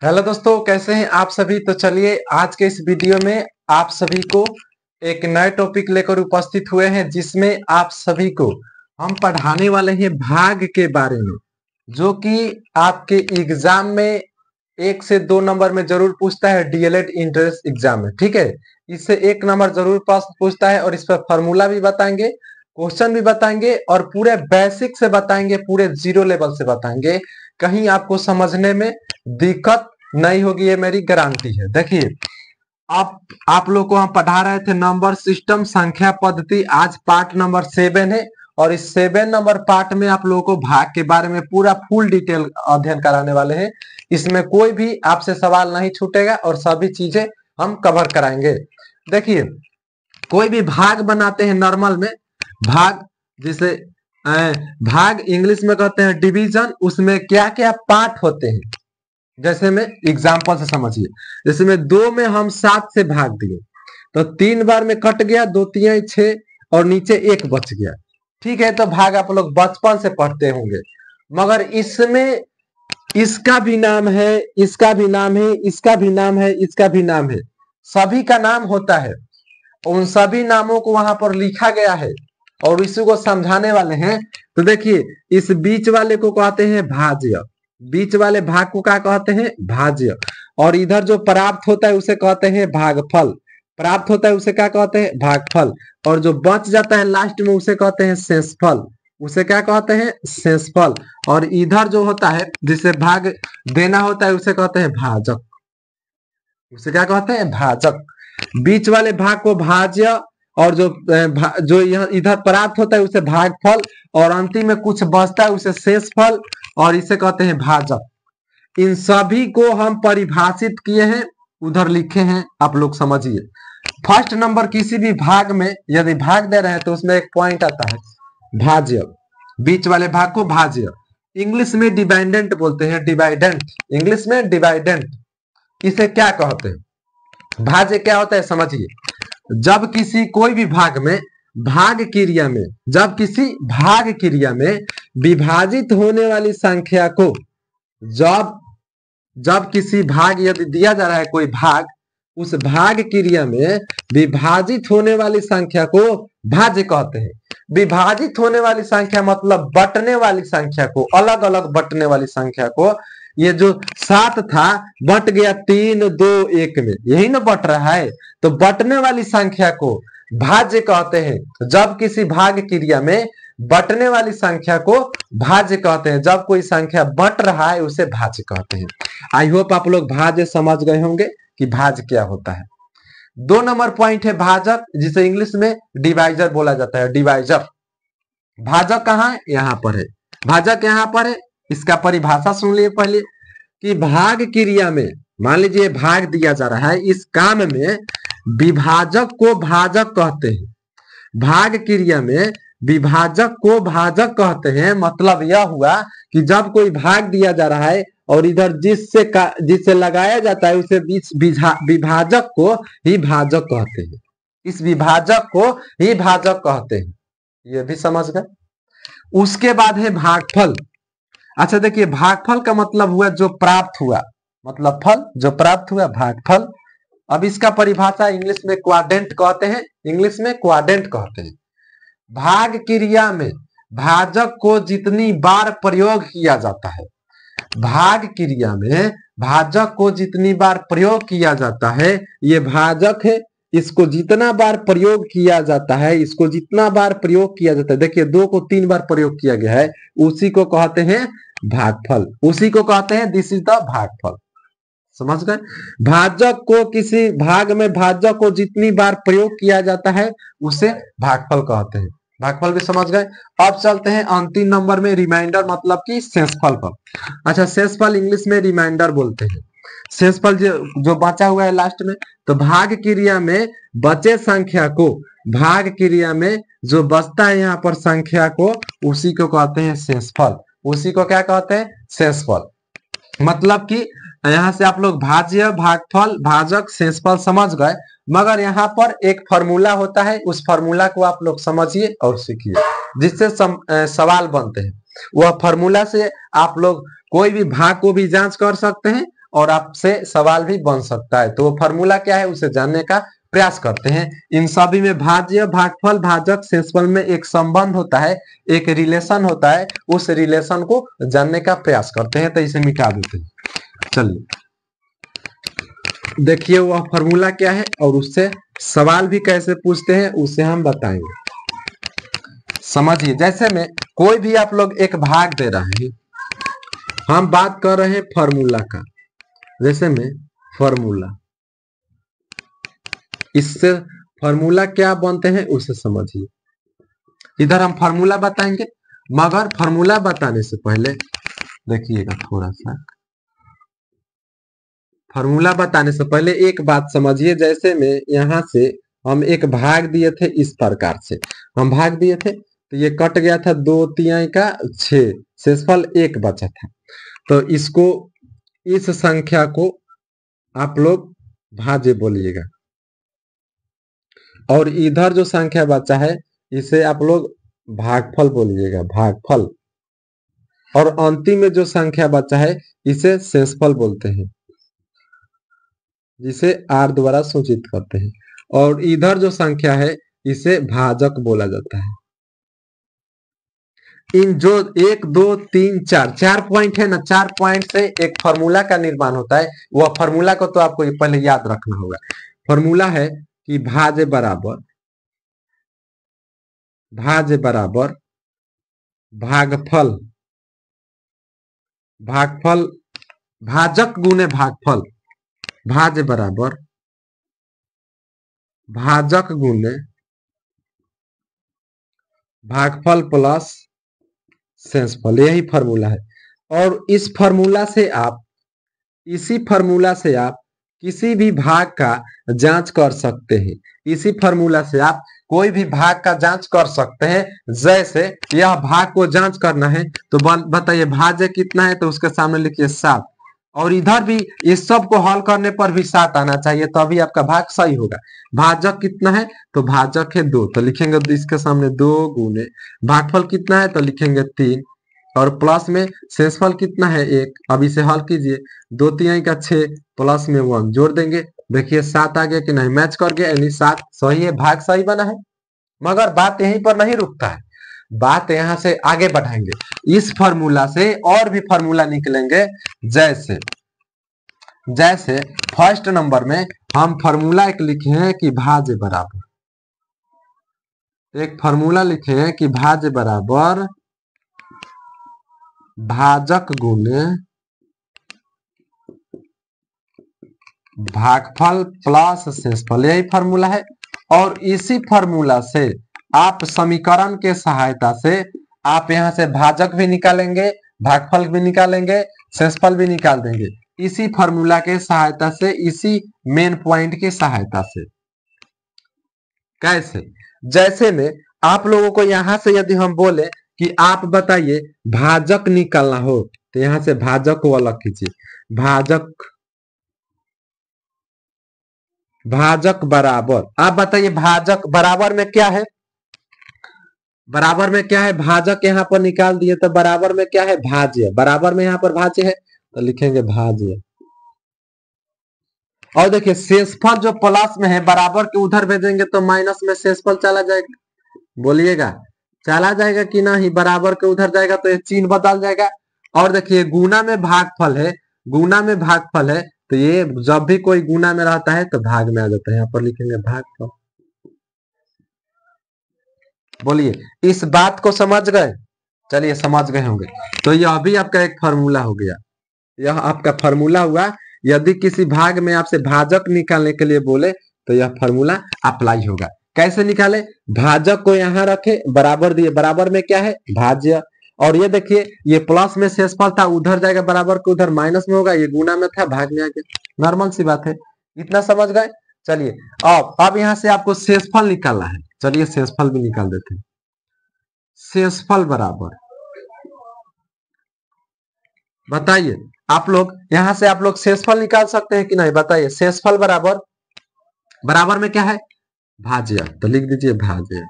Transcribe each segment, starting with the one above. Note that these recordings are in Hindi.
हेलो दोस्तों, कैसे हैं आप सभी। तो चलिए आज के इस वीडियो में आप सभी को एक नए टॉपिक लेकर उपस्थित हुए हैं, जिसमें आप सभी को हम पढ़ाने वाले हैं भाग के बारे में, जो कि आपके एग्जाम में 1 से 2 नंबर में जरूर पूछता है। डीएलएड इंट्रेंस एग्जाम में, ठीक है। इससे 1 नंबर जरूर पूछता है और इस पर फॉर्मूला भी बताएंगे, क्वेश्चन भी बताएंगे और पूरे बेसिक से बताएंगे, पूरे जीरो लेवल से बताएंगे। कहीं आपको समझने में दिक्कत नहीं होगी, ये मेरी गारंटी है। देखिए, आप लोग को हम पढ़ा रहे थे नंबर सिस्टम, संख्या पद्धति। आज पार्ट नंबर 7 है और इस 7 नंबर पार्ट में आप लोगों को भाग के बारे में पूरा फुल डिटेल अध्ययन कराने वाले हैं। इसमें कोई भी आपसे सवाल नहीं छूटेगा और सभी चीजें हम कवर कराएंगे। देखिए, कोई भी भाग बनाते हैं नॉर्मल में, भाग जिसे भाग इंग्लिश में कहते हैं डिवीजन। उसमें क्या क्या पार्ट होते हैं, जैसे में एग्जाम्पल से समझिए। जैसे में 2 में हम 7 से भाग दिए तो 3 बार में कट गया, 2 3 6 और नीचे 1 बच गया, ठीक है। तो भाग आप लोग बचपन से पढ़ते होंगे, मगर इसमें इसका भी नाम है, इसका भी नाम है, इसका भी नाम है, इसका भी नाम है, सभी का नाम होता है। उन सभी नामों को वहां पर लिखा गया है और इसी को समझाने वाले हैं। तो देखिए, इस बीच वाले को कहते हैं भाज्य, बीच वाले भाग को क्या कहते हैं, भाज्य। और इधर जो प्राप्त होता है उसे कहते हैं भागफल, प्राप्त होता है उसे क्या कहते हैं, भागफल। और जो बच जाता है लास्ट में उसे कहते हैं शेषफल, उसे क्या कहते हैं, शेषफल। और इधर जो होता है जिसे भाग देना होता है उसे कहते हैं भाजक, उसे क्या कहते हैं, भाजक। बीच वाले भाग को भाज्य और जो यह इधर प्राप्त होता है उसे भागफल और अंतिम में कुछ बचता है उसे शेषफल और इसे कहते हैं भाजक। इन सभी को हम परिभाषित किए हैं, उधर लिखे हैं, आप लोग समझिए। फर्स्ट नंबर किसी भी भाग में यदि भाग दे रहे हैं तो उसमें एक पॉइंट आता है भाज्य, बीच वाले भाग को भाज्य। इंग्लिश में डिवाइडेंट बोलते हैं, डिवाइडेंट, इंग्लिश में डिवाइडेंट। इसे क्या कहते हैं, भाज्य क्या होता है समझिए। जब किसी कोई भी भाग में भाग क्रिया में, जब किसी भाग क्रिया में विभाजित होने वाली संख्या को, जब किसी भाग यदि दिया जा रहा है कोई भाग, उस भाग क्रिया में विभाजित होने वाली संख्या को भाज्य कहते हैं। विभाजित होने वाली संख्या मतलब बटने वाली संख्या को, अलग अलग बटने वाली संख्या को। ये जो 7 था बट गया 3 2 1 में, यही ना बट रहा है। तो बटने वाली संख्या को भाज्य कहते हैं। जब किसी भाग क्रिया में बटने वाली संख्या को भाज्य कहते हैं। जब कोई संख्या बट रहा है उसे भाज्य कहते हैं। आई होप आप लोग भाज्य समझ गए होंगे कि भाज्य क्या होता है। 2 नंबर पॉइंट है भाजक, जिसे इंग्लिश में डिवाइजर बोला जाता है, डिवाइजर। भाजक कहाँ है, यहाँ पर है, भाजक यहाँ पर है। इसका परिभाषा सुन लिए पहले कि भाग क्रिया में, मान लीजिए भाग दिया जा रहा है, इस काम में विभाजक को भाजक कहते हैं। भाग क्रिया में विभाजक को भाजक कहते हैं। मतलब यह हुआ कि जब कोई भाग दिया जा रहा है और इधर जिससे लगाया जाता है उसे विभाजक को ही भाजक कहते हैं। इस विभाजक को ही भाजक कहते हैं, ये भी समझ गए। उसके बाद है भागफल। अच्छा देखिए, भागफल का मतलब हुआ जो प्राप्त हुआ, मतलब फल जो प्राप्त हुआ, भागफल। अब इसका परिभाषा इंग्लिश में क्वाड्रेंट कहते हैं, इंग्लिश में क्वाड्रेंट कहते हैं। भाग क्रिया में भाजक को जितनी बार प्रयोग किया जाता है, भाग क्रिया में भाजक को जितनी बार प्रयोग किया जाता है, ये भाजक है। इसको जितना बार प्रयोग किया जाता है, इसको जितना बार प्रयोग किया जाता है, देखिए 2 को 3 बार प्रयोग किया गया है, उसी को कहते हैं भागफल, उसी को कहते हैं दिस इज द भागफल। समझ गए। भाजक को, किसी भाग में भाजक को जितनी बार प्रयोग किया जाता है उसे भागफल कहते हैं। भागफल भी समझ गए। अब चलते हैं अंतिम नंबर में, रिमाइंडर मतलब कि शेषफल पर। अच्छा, शेषफल इंग्लिश में रिमाइंडर बोलते हैं। शेषफल जो बचा हुआ है लास्ट में, तो भाग क्रिया में बचे संख्या को, भाग क्रिया में जो बचता है यहाँ पर संख्या को, उसी को कहते हैं शेषफल। उसी को क्या कहते हैं, शेषफल। मतलब कि यहाँ से आप लोग भाज्य, भागफल, भाजक, शेषफल समझ गए। मगर यहाँ पर एक फॉर्मूला होता है, उस फॉर्मूला को आप लोग समझिए और सीखिए, जिससे सवाल बनते हैं। वह फॉर्मूला से आप लोग कोई भी भाग को भी जांच कर सकते हैं और आपसे सवाल भी बन सकता है। तो वो फॉर्मूला क्या है उसे जानने का प्रयास करते हैं। इन सभी में भाज्य, भागफल, भाजक, शेषफल में एक संबंध होता है, एक रिलेशन होता है, उस रिलेशन को जानने का प्रयास करते हैं। तो इसे मिटा देते हैं। चलिए देखिए वह फॉर्मूला क्या है और उससे सवाल भी कैसे पूछते हैं उसे हम बताएंगे। समझिए, जैसे में कोई भी आप लोग एक भाग दे रहे हैं, हम बात कर रहे हैं फॉर्मूला का। जैसे में फॉर्मूला, इससे फॉर्मूला क्या बनते हैं उसे समझिए। इधर हम फॉर्मूला बताएंगे, मगर फॉर्मूला बताने से पहले देखिएगा थोड़ा सा, फॉर्मूला बताने से पहले एक बात समझिए। जैसे में यहाँ से हम एक भाग दिए थे, इस प्रकार से हम भाग दिए थे, तो ये कट गया था 2 तिहाई का 6, शेषफल 1 बचा था। तो इसको, इस संख्या को आप लोग भाज्य बोलिएगा, और इधर जो संख्या बचा है इसे आप लोग भागफल बोलिएगा, भागफल। और अंतिम में जो संख्या बचा है इसे शेषफल बोलते हैं, जिसे आर द्वारा सूचित करते हैं। और इधर जो संख्या है इसे भाजक बोला जाता है। इन जो 1 2 3 4 4 पॉइंट है ना, 4 पॉइंट से एक फॉर्मूला का निर्माण होता है। वह फॉर्मूला को तो आपको पहले याद रखना होगा। फॉर्मूला है कि भाज्य बराबर भागफल, भागफल भाजक गुने भागफल, भाज्य बराबर भाजक गुने भागफल प्लस शेषफल, यही फॉर्मूला है। और इस फॉर्मूला से आप, इसी फॉर्मूला से आप किसी भी भाग का जांच कर सकते हैं। इसी फॉर्मूला से आप कोई भी भाग का जांच कर सकते हैं। जैसे यह भाग को जांच करना है तो बताइए भाज्य कितना है, तो उसके सामने लिखिए 7, और इधर भी इस सब को हल करने पर भी 7 आना चाहिए, तभी आपका भाग सही होगा। भाजक कितना है, तो भाजक है 2, तो लिखेंगे इसके सामने 2 गुने, भागफल कितना है तो लिखेंगे 3, और प्लस में शेषफल कितना है 1। अब इसे हल कीजिए, 2 तिहाई का 6 प्लस में 1 जोड़ देंगे, देखिए 7 आ गया कि नहीं, मैच कर गया, यानी 7 सही है, भाग सही बना है। मगर बात यहीं पर नहीं रुकता है, बात यहां से आगे बढ़ाएंगे। इस फॉर्मूला से और भी फॉर्मूला निकलेंगे। जैसे जैसे फर्स्ट नंबर में हम फॉर्मूला एक लिखे हैं कि भाज्य बराबर, एक फॉर्मूला लिखे हैं कि भाज्य बराबर भाजक गुने भागफल प्लस शेषफल, यही फॉर्मूला है। और इसी फॉर्मूला से आप समीकरण के सहायता से आप यहां से भाजक भी निकालेंगे, भागफल भी निकालेंगे, शेषफल भी निकाल देंगे, इसी फॉर्मूला के सहायता से, इसी मेन पॉइंट की सहायता से। कैसे? जैसे में आप लोगों को यहां से यदि हम बोले कि आप बताइए भाजक निकालना हो, तो यहां से भाजक को अलग कीजिए, भाजक बराबर, आप बताइए भाजक बराबर में क्या है, बराबर में क्या है, भाजक यहाँ पर निकाल दिए, तो बराबर में क्या है, भाज्य, बराबर में यहाँ पर भाज्य है तो लिखेंगे भाज्य। और देखिए शेषफल जो प्लस में है, बराबर के उधर भेजेंगे तो माइनस में शेषफल चला जाएगा, बोलिएगा चला जाएगा कि नहीं, बराबर के उधर जाएगा तो ये चिन्ह बदल जाएगा। और देखिए गुना में भागफल है, गुना में भागफल है, तो ये जब भी कोई गुना में रहता है तो भाग में आ जाता है, यहाँ पर लिखेंगे भागफल। बोलिए इस बात को समझ गए? चलिए समझ गए होंगे। तो यह भी आपका एक फार्मूला हो गया, यह आपका फार्मूला हुआ। यदि किसी भाग में आपसे भाजक निकालने के लिए बोले तो यह फार्मूला अप्लाई होगा। कैसे निकाले? भाजक को यहाँ रखे, बराबर दिए, बराबर में क्या है, भाज्य। और ये देखिए ये प्लस में शेषफल था, उधर जाएगा, बराबर के उधर माइनस में होगा, ये गुना में था, भाग में आ गया, नॉर्मल सी बात है। इतना समझ गए? चलिए अब यहाँ से आपको शेषफल निकालना है, चलिए शेषफल भी निकाल देते हैं। शेषफल बराबर, बताइए आप लोग, यहां से आप लोग शेषफल निकाल सकते हैं कि नहीं, बताइए। शेषफल बराबर बराबर में क्या है, भाज्य, तो लिख दीजिए भाज्य।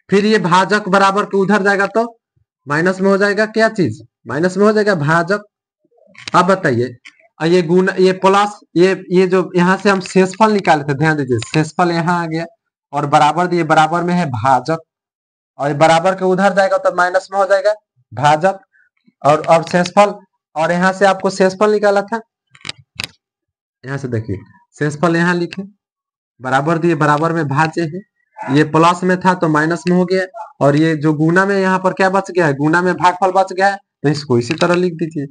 फिर ये भाजक बराबर के उधर जाएगा तो माइनस में हो जाएगा, क्या चीज माइनस में हो जाएगा, भाजक। अब बताइए, ये गुण, ये प्लस, ये जो यहाँ से हम शेषफल निकाले थे, ध्यान दीजिए शेषफल यहाँ आ गया और बराबर दिए, बराबर में है भाजक, और ये बराबर के उधर जाएगा तो माइनस में हो जाएगा भाजक, और शेषफल, और यहाँ से आपको शेषफल निकाला था, यहाँ से देखिए शेषफल यहाँ लिखे, बराबर दिए, बराबर में भाज्य है, ये प्लस में था तो माइनस में हो गया, और ये जो गुना में यहाँ पर क्या बच गया है, गुना में भागफल बच गया है, तो इसको इसी तरह लिख दीजिए।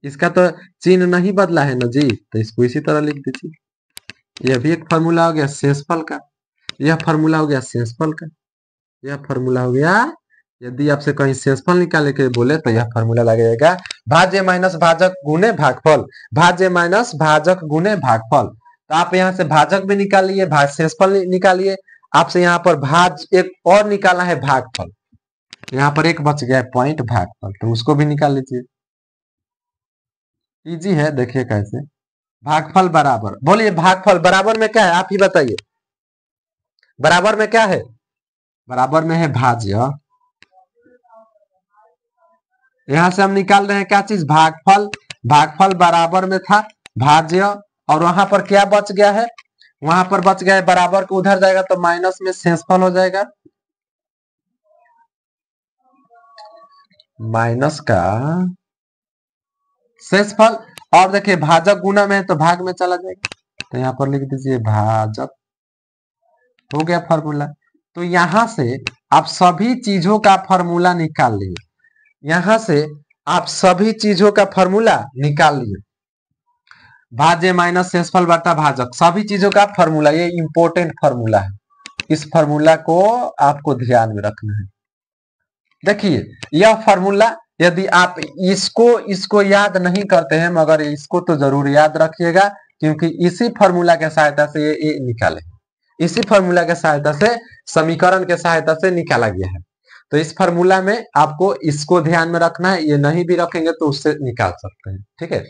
इसका तो चिन्ह नहीं बदला है ना जी, तो इसको इसी तरह लिख दीजिए। यह भी एक फॉर्मूला हो गया शेषफल का, यह फॉर्मूला हो गया शेषफल का, यह फॉर्मूला हो गया। यदि आपसे कहीं शेषफल निकालने के बोले तो यह फॉर्मूला लगेगा, भाज्य माइनस भाजक गुने भागफल, भाज्य माइनस भाजक गुने भागफल। तो आप यहाँ से भाजक भी निकालिए, शेषफल निकालिए, आपसे यहाँ पर भाज एक और निकालना है भागफल, यहाँ पर एक बच गया है पॉइंट भागफल, तो उसको भी निकाल लीजिए। इजी है, देखिए कैसे। भागफल बराबर, बोलिए भागफल बराबर में क्या है, आप ही बताइए, बराबर में क्या है, बराबर में है भाज्य। यहां से हम निकाल रहे हैं क्या चीज, भागफल, भागफल बराबर में था भाज्य, और वहां पर क्या बच गया है, वहां पर बच गया है बराबर को उधर जाएगा तो माइनस में शेषफल हो जाएगा, माइनस का शेषफल। और देखिए भाजक गुना में है तो भाग में चला जाएगा, तो यहाँ पर लिख दीजिए भाजक, हो गया फॉर्मूला। तो यहां से आप सभी चीजों का फॉर्मूला निकाल लिए, यहां से आप सभी चीजों का फॉर्मूला निकाल लिए, भाज्य माइनस शेषफल बटा भाजक, सभी चीजों का फॉर्मूला, ये इंपॉर्टेंट फॉर्मूला है, इस फॉर्मूला को आपको ध्यान में रखना है। देखिए यह फॉर्मूला, यदि आप इसको इसको याद नहीं करते हैं, मगर इसको तो जरूर याद रखिएगा, क्योंकि इसी फॉर्मूला के सहायता से ये निकाले, इसी फॉर्मूला के सहायता से, समीकरण के सहायता से निकाला गया है। तो इस फॉर्मूला में आपको इसको ध्यान में रखना है, ये नहीं भी रखेंगे तो उससे निकाल सकते हैं, ठीक है।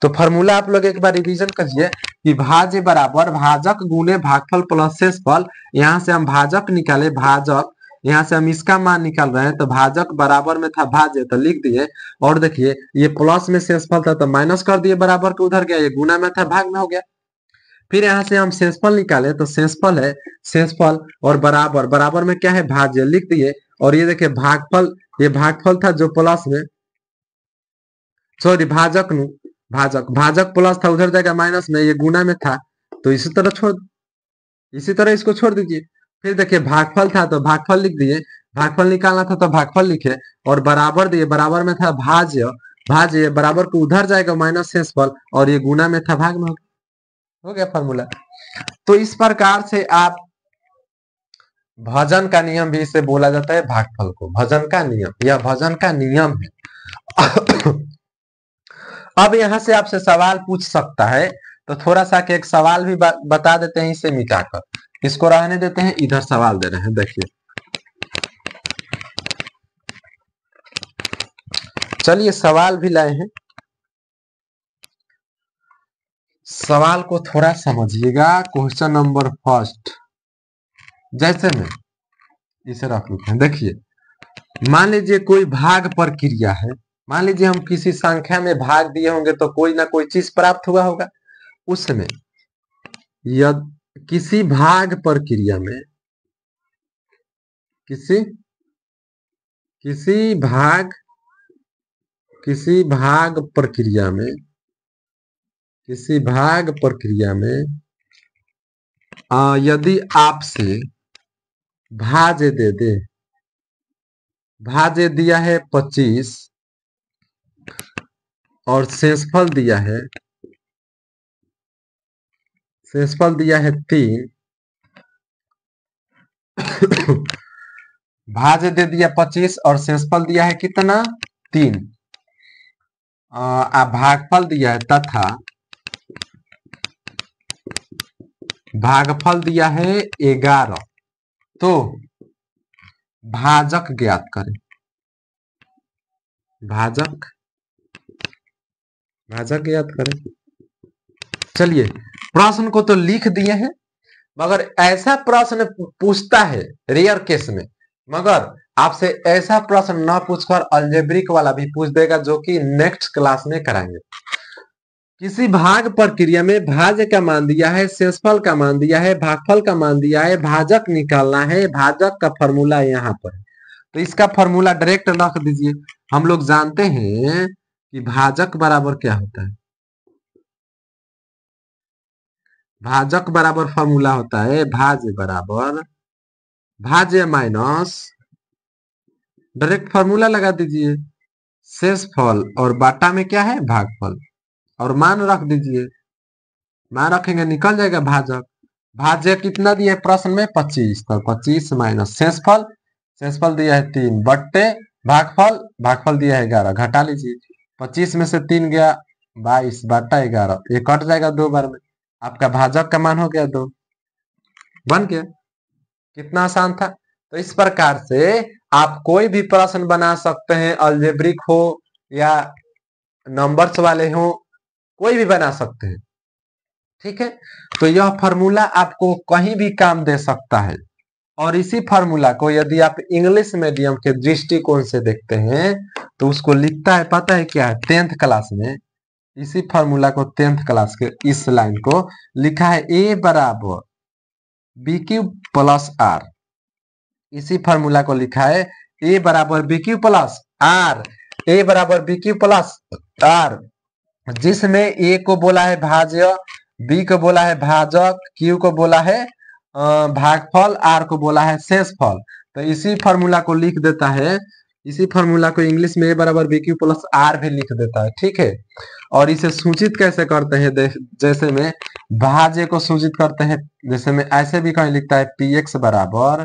तो फॉर्मूला आप लोग एक बार रिवीजन करिए कि भाज्य बराबर भाजक गुने भागफल प्लस शेषफल, यहाँ से हम भाजक निकाले भाजक, यहाँ से हम इसका मान निकाल रहे हैं, तो भाजक बराबर में था भाज्य तो लिख दिए, और देखिए ये प्लस में शेषफल था तो माइनस कर दिए, बराबर के उधर गया, ये गुना में था भाग में हो गया। फिर यहाँ से हम शेषफल निकाले तो शेषफल है शेषफल, और बराबर, बराबर में क्या है भाज्य लिख दिए, और ये देखिए भागफल, ये भागफल था जो प्लस में, सॉरी भाजक नु, भाजक, भाजक प्लस था उधर जाएगा माइनस में, ये गुना में था तो इसी तरह छोड़, इसी तरह इसको छोड़ दीजिए। फिर देखिए भागफल था तो भागफल लिख दिए, भागफल निकालना था तो भागफल लिखे, और बराबर दिए, बराबर में था भाज्य, भाज्य बराबर को उधर जाएगा माइनस शेषफल, और ये गुना में था भाग में, हो गया फॉर्मूला। तो इस प्रकार से आप भजन का नियम भी इसे बोला जाता है, भागफल को भजन का नियम, यह भजन का नियम है। अब यहाँ से आपसे सवाल पूछ सकता है, तो थोड़ा सा के एक सवाल भी बता देते हैं इसे मिटाकर, इसको रहने देते हैं, इधर सवाल दे रहे हैं, देखिए चलिए सवाल भी लाए हैं, सवाल को थोड़ा समझिएगा। क्वेश्चन नंबर फर्स्ट, जैसे में इसे रख लेते हैं, देखिए मान लीजिए कोई भाग प्रक्रिया है, मान लीजिए हम किसी संख्या में भाग दिए होंगे तो कोई ना कोई चीज प्राप्त हुआ होगा, उसमें यदि किसी भाग प्रक्रिया में, किसी किसी भाग किसी भाग प्रक्रिया में, किसी भाग प्रक्रिया में यदि आपसे भाज्य दे दे, भाज्य दिया है 25 और शेषफल दिया है, शेषफल दिया है 3, भाज्य दे दिया 25 और शेषफल दिया है कितना 3, भागफल दिया है तथा भागफल दिया है 11, तो भाजक ज्ञात करें, भाजक, भाजक ज्ञात करें। चलिए, प्रश्न को तो लिख दिए हैं, मगर ऐसा प्रश्न पूछता है रेयर केस में, मगर आपसे ऐसा प्रश्न ना पूछकर अलजेब्रिक वाला भी पूछ देगा, जो कि नेक्स्ट क्लास में कराएंगे। किसी भाग प्रक्रिया में भाज्य का मान दिया है, शेषफल का मान दिया है, भागफल का मान दिया है, भाजक निकालना है, भाजक का फॉर्मूला यहाँ पर है। तो इसका फॉर्मूला डायरेक्ट रख दीजिए। हम लोग जानते हैं कि भाजक बराबर क्या होता है। भाजक बराबर फॉर्मूला होता है भाज्य बराबर भाज्य माइनस, डायरेक्ट फॉर्मूला लगा दीजिए, शेषफल और बाटा में क्या है भागफल, और मान रख दीजिए। मान रखेंगे निकल जाएगा भाजक। भाज्य कितना दिया है प्रश्न में 25, तो 25 माइनस शेषफल, शेषफल दिया है 3 बट्टे भागफल, भागफल दिया है 11, घटा लीजिए। 25 में से 3 गया 22 बाटा 11, ये कट जाएगा 2 बार में, आपका भाजक का मान हो गया 2, बन गया। कितना आसान था। तो इस प्रकार से आप कोई भी प्रश्न बना सकते हैं, अलजेब्रिक हो या नंबर्स वाले हो, कोई भी बना सकते हैं। ठीक है, तो यह फॉर्मूला आपको कहीं भी काम दे सकता है। और इसी फॉर्मूला को यदि आप इंग्लिश मीडियम के दृष्टिकोण से देखते हैं तो उसको लिखता है, पता है क्या है, 10th क्लास में इसी फॉर्मूला को 10th क्लास के इस लाइन को लिखा है ए बराबर बी क्यू प्लस आर। इसी फॉर्मूला को लिखा है ए बराबर बी क्यू प्लस आर, ए बराबर बी क्यू प्लस आर, जिसमें ए को बोला है भाज्य, बी को बोला है भाजक, क्यू को बोला है भागफल, आर को बोला है शेषफल। तो इसी फॉर्मूला को लिख देता है, इसी फॉर्मूला को इंग्लिश में ए बराबर बी क्यू प्लस आर भी लिख देता है। ठीक है, और इसे सूचित कैसे करते हैं, जैसे में भाज्य को सूचित करते हैं, जैसे में ऐसे भी कहीं लिखता है पी एक्स बराबर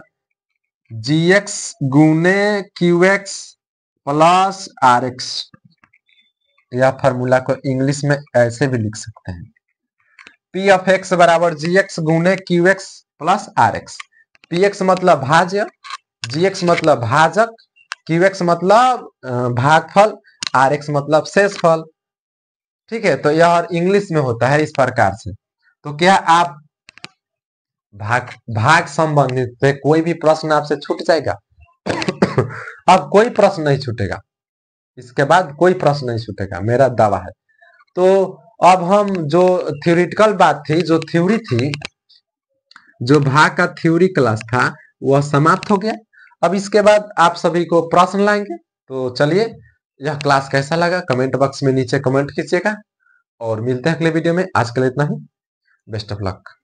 जी एक्स गुने q x plus r x. यह फॉर्मूला को इंग्लिश में ऐसे भी लिख सकते हैं, पी ऑफ एक्स बराबर जी एक्स गुने q x plus r x. P x मतलब भाज्य, जी एक्स मतलब भाजक, क्यू एक्स मतलब भागफल, आर एक्स मतलब शेषफल। ठीक है, तो यह इंग्लिश में होता है इस प्रकार से। तो क्या आप भाग संबंधित पे कोई भी प्रश्न आपसे छूट जाएगा? अब कोई प्रश्न नहीं छूटेगा, इसके बाद कोई प्रश्न नहीं छूटेगा, मेरा दावा है। तो अब हम जो थ्योरेटिकल बात थी, जो थ्योरी थी, जो भाग का थ्योरी क्लास था, वह समाप्त हो गया। अब इसके बाद आप सभी को प्रश्न लाएंगे। तो चलिए, यह क्लास कैसा लगा कमेंट बॉक्स में नीचे कमेंट कीजिएगा, और मिलते हैं अगले वीडियो में। आज के लिए इतना ही, बेस्ट ऑफ लक।